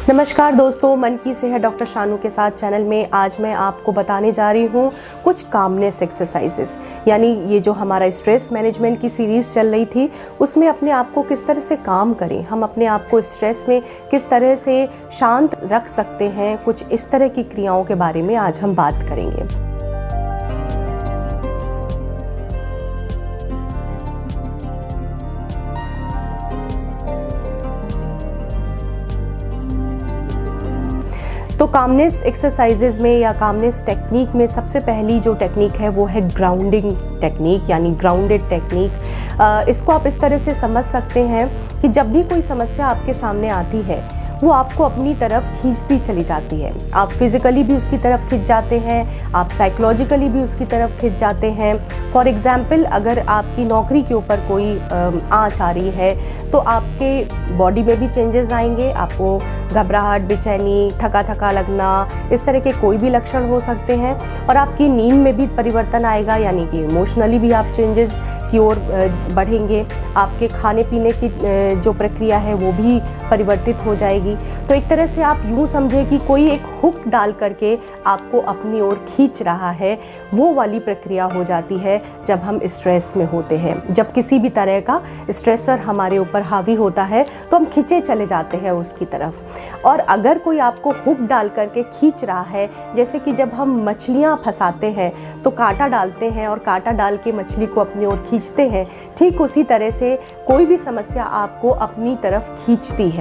नमस्कार दोस्तों, मन की सेहत डॉक्टर शानू के साथ चैनल में आज मैं आपको बताने जा रही हूँ कुछ कामनेस एक्सरसाइजेस। यानी ये जो हमारा स्ट्रेस मैनेजमेंट की सीरीज़ चल रही थी उसमें अपने आप को किस तरह से काम करें, हम अपने आप को स्ट्रेस में किस तरह से शांत रख सकते हैं, कुछ इस तरह की क्रियाओं के बारे में आज हम बात करेंगे। तो कामनेस एक्सरसाइजेज में या कामनेस टेक्निक में सबसे पहली जो टेक्निक है वो है ग्राउंडिंग टेक्निक, यानी ग्राउंडेड टेक्निक। इसको आप इस तरह से समझ सकते हैं कि जब भी कोई समस्या आपके सामने आती है वो आपको अपनी तरफ खींचती चली जाती है। आप फिज़िकली भी उसकी तरफ खिंच जाते हैं, आप साइकोलॉजिकली भी उसकी तरफ खिंच जाते हैं। फॉर एग्ज़ाम्पल, अगर आपकी नौकरी के ऊपर कोई आँच आ रही है तो आपके बॉडी में भी चेंजेस आएंगे, आपको घबराहट, बेचैनी, थका थका लगना, इस तरह के कोई भी लक्षण हो सकते हैं। और आपकी नींद में भी परिवर्तन आएगा, यानी कि इमोशनली भी आप चेंजेस की ओर बढ़ेंगे। आपके खाने पीने की जो प्रक्रिया है वो भी परिवर्तित हो जाएगी। तो एक तरह से आप यूँ समझें कि कोई एक हुक डाल करके आपको अपनी ओर खींच रहा है, वो वाली प्रक्रिया हो जाती है जब हम स्ट्रेस में होते हैं। जब किसी भी तरह का स्ट्रेसर हमारे ऊपर हावी होता है तो हम खींचे चले जाते हैं उसकी तरफ। और अगर कोई आपको हुक डाल करके खींच रहा है, जैसे कि जब हम मछलियाँ फंसाते हैं तो कांटा डालते हैं और कांटा डाल के मछली को अपनी ओर खींचते हैं, ठीक उसी तरह से कोई भी समस्या आपको अपनी तरफ खींचती है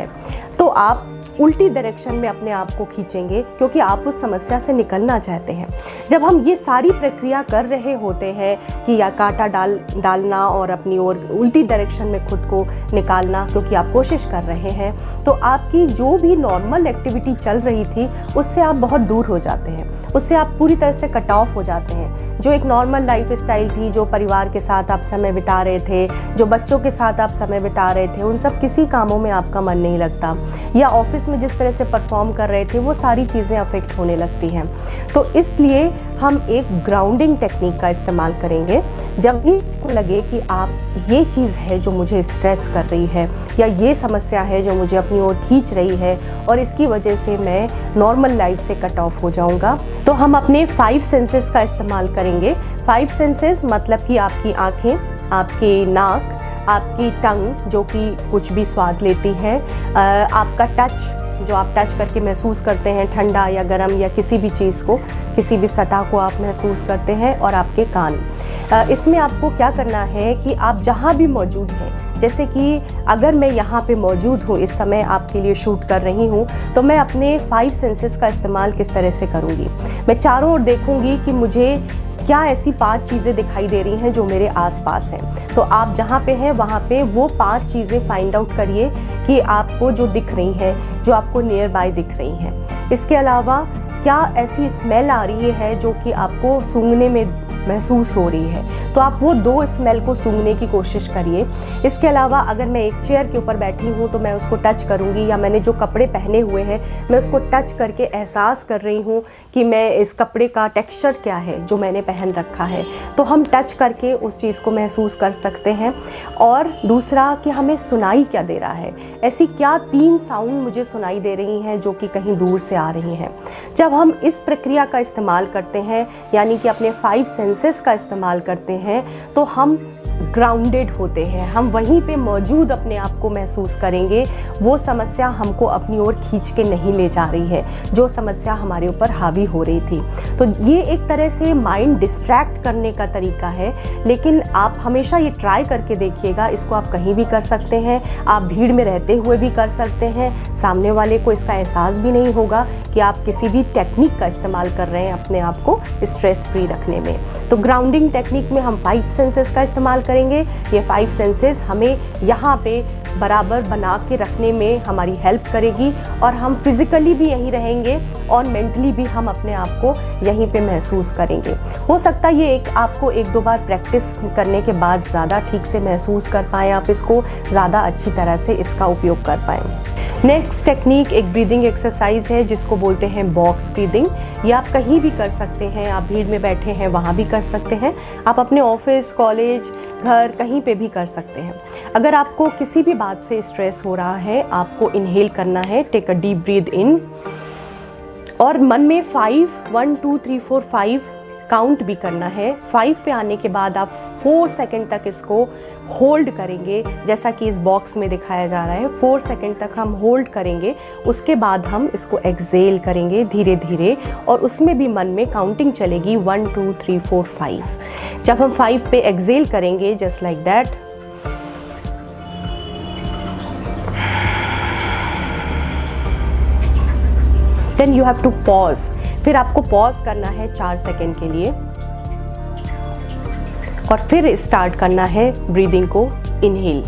तो आप उल्टी डायरेक्शन में अपने आप को खींचेंगे, क्योंकि आप उस समस्या से निकलना चाहते हैं। जब हम ये सारी प्रक्रिया कर रहे होते हैं कि या कांटा डालना और अपनी ओर उल्टी डायरेक्शन में खुद को निकालना, क्योंकि आप कोशिश कर रहे हैं, तो आपकी जो भी नॉर्मल एक्टिविटी चल रही थी उससे आप बहुत दूर हो जाते हैं, उससे आप पूरी तरह से कट ऑफ हो जाते हैं। जो एक नॉर्मल लाइफ स्टाइल थी, जो परिवार के साथ आप समय बिता रहे थे, जो बच्चों के साथ आप समय बिता रहे थे, उन सब किसी कामों में आपका मन नहीं लगता, या ऑफिस में जिस तरह से परफॉर्म कर रहे थे वो सारी चीज़ें अफेक्ट होने लगती हैं। तो इसलिए हम एक ग्राउंडिंग टेक्निक का इस्तेमाल करेंगे। जब भी आपको लगे कि आप ये चीज़ है जो मुझे स्ट्रेस कर रही है, या ये समस्या है जो मुझे अपनी ओर खींच रही है और इसकी वजह से मैं नॉर्मल लाइफ से कट ऑफ हो जाऊंगा, तो हम अपने 5 सेंसेस का इस्तेमाल करेंगे। 5 सेंसेस मतलब कि आपकी आँखें, आपके नाक, आपकी टंग जो कि कुछ भी स्वाद लेती है, आपका टच जो आप टच करके महसूस करते हैं, ठंडा या गर्म या किसी भी चीज़ को, किसी भी सतह को आप महसूस करते हैं, और आपके कान। इसमें आपको क्या करना है कि आप जहाँ भी मौजूद हैं, जैसे कि अगर मैं यहाँ पे मौजूद हूँ, इस समय आपके लिए शूट कर रही हूँ, तो मैं अपने 5 सेंसेस का इस्तेमाल किस तरह से करूँगी। मैं चारों ओर देखूँगी कि मुझे क्या ऐसी 5 चीज़ें दिखाई दे रही हैं जो मेरे आसपास हैं। तो आप जहाँ पे हैं वहाँ पे वो 5 चीज़ें फाइंड आउट करिए कि आपको जो दिख रही हैं, जो आपको नियर बाय दिख रही हैं। इसके अलावा क्या ऐसी स्मेल आ रही है जो कि आपको सूंघने में महसूस हो रही है, तो आप वो 2 स्मेल को सूंघने की कोशिश करिए। इसके अलावा अगर मैं एक चेयर के ऊपर बैठी हूँ तो मैं उसको टच करूँगी, या मैंने जो कपड़े पहने हुए हैं मैं उसको टच करके एहसास कर रही हूँ कि मैं इस कपड़े का टेक्सचर क्या है जो मैंने पहन रखा है, तो हम टच करके उस चीज़ को महसूस कर सकते हैं। और दूसरा कि हमें सुनाई क्या दे रहा है, ऐसी क्या 3 साउंड मुझे सुनाई दे रही हैं जो कि कहीं दूर से आ रही हैं। जब हम इस प्रक्रिया का इस्तेमाल करते हैं, यानी कि अपने 5 सेंसेस का इस्तेमाल करते हैं, तो हम ग्राउंडेड होते हैं, हम वहीं पे मौजूद अपने आप को महसूस करेंगे। वो समस्या हमको अपनी ओर खींच के नहीं ले जा रही है जो समस्या हमारे ऊपर हावी हो रही थी। तो ये एक तरह से माइंड डिस्ट्रैक्ट करने का तरीका है, लेकिन आप हमेशा ये ट्राई करके देखिएगा। इसको आप कहीं भी कर सकते हैं, आप भीड़ में रहते हुए भी कर सकते हैं, सामने वाले को इसका एहसास भी नहीं होगा कि आप किसी भी टेक्निक का इस्तेमाल कर रहे हैं अपने आप को स्ट्रेस फ्री रखने में। तो ग्राउंडिंग टेक्निक में हम 5 सेंसेस का इस्तेमाल करेंगे। ये 5 सेंसेस हमें यहाँ पे बराबर बना के रखने में हमारी हेल्प करेगी, और हम फिज़िकली भी यहीं रहेंगे और मेंटली भी हम अपने आप को यहीं पे महसूस करेंगे। हो सकता है ये आपको 1-2 बार प्रैक्टिस करने के बाद ज़्यादा ठीक से महसूस कर पाएँ, आप इसको ज़्यादा अच्छी तरह से इसका उपयोग कर पाएँ। नेक्स्ट टेक्निक एक ब्रीदिंग एक्सरसाइज है जिसको बोलते हैं बॉक्स ब्रीदिंग। ये आप कहीं भी कर सकते हैं, आप भीड़ में बैठे हैं वहाँ भी कर सकते हैं, आप अपने ऑफिस, कॉलेज, घर कहीं पे भी कर सकते हैं। अगर आपको किसी भी बात से स्ट्रेस हो रहा है, आपको इनहेल करना है, टेक अ डीप ब्रीथ इन और मन में 5 1 2 3 4 5 काउंट भी करना है। 5 पे आने के बाद आप 4 सेकंड तक इसको होल्ड करेंगे, जैसा कि इस बॉक्स में दिखाया जा रहा है। 4 सेकंड तक हम होल्ड करेंगे, उसके बाद हम इसको एक्सेल करेंगे धीरे धीरे और उसमें भी मन में काउंटिंग चलेगी 1 2 3 4 5। जब हम 5 पे एक्सेल करेंगे just like that, then you have to pause. फिर आपको पॉज करना है 4 सेकेंड के लिए और फिर स्टार्ट करना है ब्रीदिंग को इनहेल।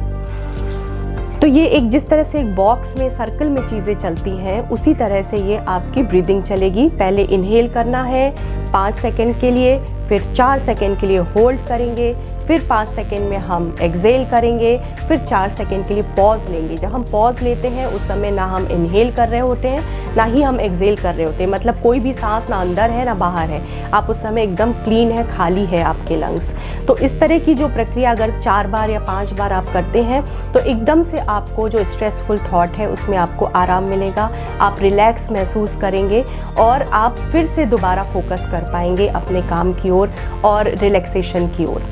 तो ये एक जिस तरह से एक बॉक्स में सर्कल में चीज़ें चलती हैं, उसी तरह से ये आपकी ब्रीदिंग चलेगी। पहले इनहेल करना है 5 सेकेंड के लिए, फिर 4 सेकेंड के लिए होल्ड करेंगे, फिर 5 सेकेंड में हम एक्सेल करेंगे, फिर 4 सेकेंड के लिए पॉज लेंगे। जब हम पॉज लेते हैं उस समय ना हम इनहेल कर रहे होते हैं ना ही हम एक्सेल कर रहे होते हैं, मतलब कोई भी सांस ना अंदर है ना बाहर है, आप उस समय एकदम क्लीन है, खाली है आपके लंग्स। तो इस तरह की जो प्रक्रिया अगर 4 बार या 5 बार आप करते हैं तो एकदम से आपको जो स्ट्रेसफुल थॉट है उसमें आपको आराम मिलेगा, आप रिलैक्स महसूस करेंगे और आप फिर से दोबारा फोकस कर पाएंगे अपने काम की ओर और रिलैक्सेशन की ओर।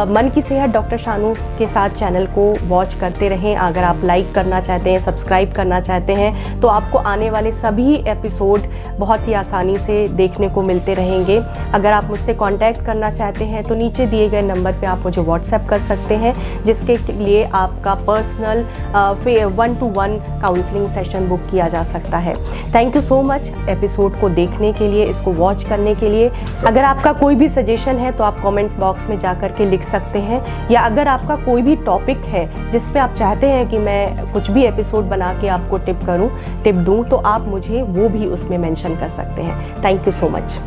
मन की सेहत डॉक्टर शानू के साथ चैनल को वॉच करते रहें। अगर आप लाइक करना चाहते हैं, सब्सक्राइब करना चाहते हैं तो आपको आने वाले सभी एपिसोड बहुत ही आसानी से देखने को मिलते रहेंगे। अगर आप मुझसे कांटेक्ट करना चाहते हैं तो नीचे दिए गए नंबर पे आप मुझे व्हाट्सएप कर सकते हैं, जिसके लिए आपका personal 1-to-1 counselling session book किया जा सकता है। Thank you so much episode को देखने के लिए, इसको वॉच करने के लिए। अगर आपका कोई भी सजेशन है तो आप कमेंट बॉक्स में जा कर के लिख सकते हैं, या अगर आपका कोई भी टॉपिक है जिस पे आप चाहते हैं कि मैं कुछ भी एपिसोड बना के आपको टिप दूं, तो आप मुझे वो भी उसमें मेंशन कर सकते हैं। Thank you so much.